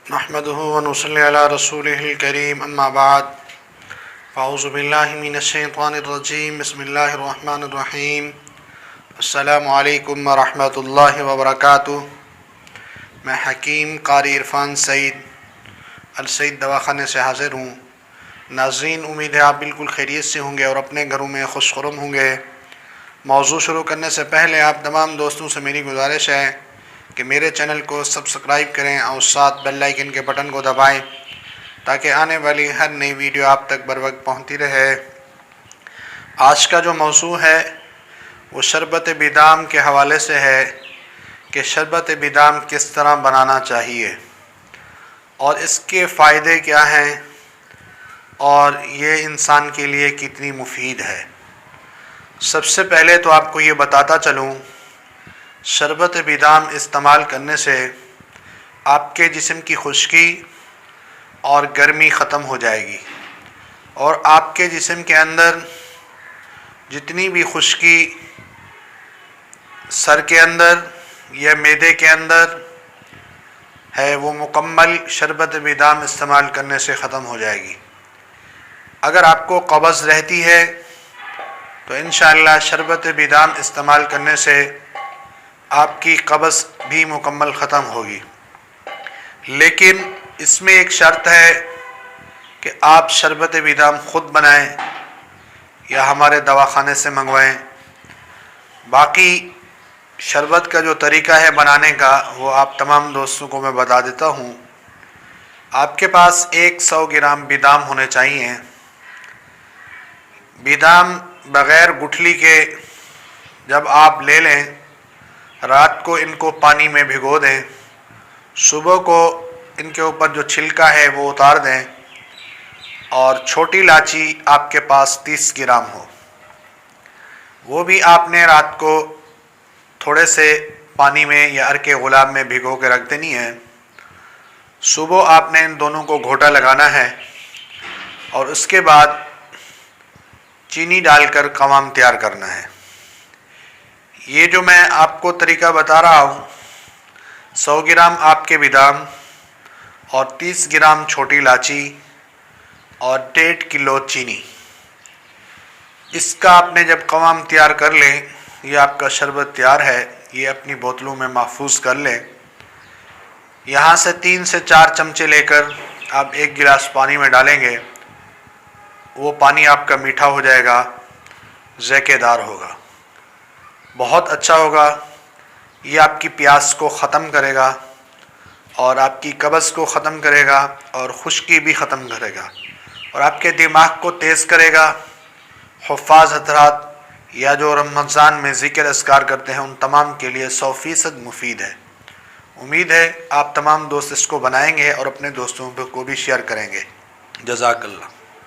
نحمده ونصلي على رسوله الكريم اما بعد فاعوذ باللہ من الشیطان الرجیم بسم اللہ الرحمن الرحیم السلام علیکم ورحمۃ اللہ وبرکاتہ۔ میں حکیم قاری عرفان سعید السعید دواخانے سے حاضر ہوں۔ ناظرین، امید ہے آپ بالکل خیریت سے ہوں گے اور اپنے گھروں میں خوش خرم ہوں گے۔ موضوع شروع کرنے سے پہلے آپ تمام دوستوں سے میری گزارش ہے کہ میرے چینل کو سبسکرائب کریں اور ساتھ بیل آئیکن کے بٹن کو دبائیں تاکہ آنے والی ہر نئی ویڈیو آپ تک بر وقت پہنچتی رہے۔ آج کا جو موضوع ہے وہ شربت بادام کے حوالے سے ہے کہ شربت بادام کس طرح بنانا چاہیے اور اس کے فائدے کیا ہیں اور یہ انسان کے لیے کتنی مفید ہے۔ سب سے پہلے تو آپ کو یہ بتاتا چلوں، شربت بادام استعمال کرنے سے آپ کے جسم کی خشکی اور گرمی ختم ہو جائے گی اور آپ کے جسم کے اندر جتنی بھی خشکی سر کے اندر یا معدے کے اندر ہے وہ مکمل شربت بادام استعمال کرنے سے ختم ہو جائے گی۔ اگر آپ کو قبض رہتی ہے تو انشاءاللہ شربت بادام استعمال کرنے سے آپ کی قبض بھی مکمل ختم ہوگی، لیکن اس میں ایک شرط ہے کہ آپ شربت بادام خود بنائیں یا ہمارے دواخانے سے منگوائیں۔ باقی شربت کا جو طریقہ ہے بنانے کا وہ آپ تمام دوستوں کو میں بتا دیتا ہوں۔ آپ کے پاس 100 گرام بادام ہونے چاہیے۔ بادام بغیر گٹھلی کے جب آپ لے لیں، رات کو ان کو پانی میں بھگو دیں، صبح کو ان کے اوپر جو چھلکا ہے وہ اتار دیں، اور چھوٹی الائچی آپ کے پاس 30 گرام ہو، وہ بھی آپ نے رات کو تھوڑے سے پانی میں یا عرق غلاب میں بھگو کے رکھ دینی ہے۔ صبح آپ نے ان دونوں کو گھوٹا لگانا ہے اور اس کے بعد چینی ڈال کر قوام تیار کرنا ہے۔ یہ جو میں آپ کو طریقہ بتا رہا ہوں، 100 گرام آپ کے بادام اور 30 گرام چھوٹی الائچی اور 1.5 کلو چینی، اس کا آپ نے جب قوام تیار کر لیں، یہ آپ کا شربت تیار ہے۔ یہ اپنی بوتلوں میں محفوظ کر لیں۔ یہاں سے 3 سے 4 چمچے لے کر آپ 1 گلاس پانی میں ڈالیں گے، وہ پانی آپ کا میٹھا ہو جائے گا، ذائقے دار ہوگا، بہت اچھا ہوگا۔ یہ آپ کی پیاس کو ختم کرے گا اور آپ کی قبض کو ختم کرے گا اور خشکی بھی ختم کرے گا اور آپ کے دماغ کو تیز کرے گا۔ حفاظ حضرات یا جو رمضان میں ذکر اذکار کرتے ہیں ان تمام کے لیے 100% مفید ہے۔ امید ہے آپ تمام دوست اس کو بنائیں گے اور اپنے دوستوں کو بھی شیئر کریں گے۔ جزاک اللہ۔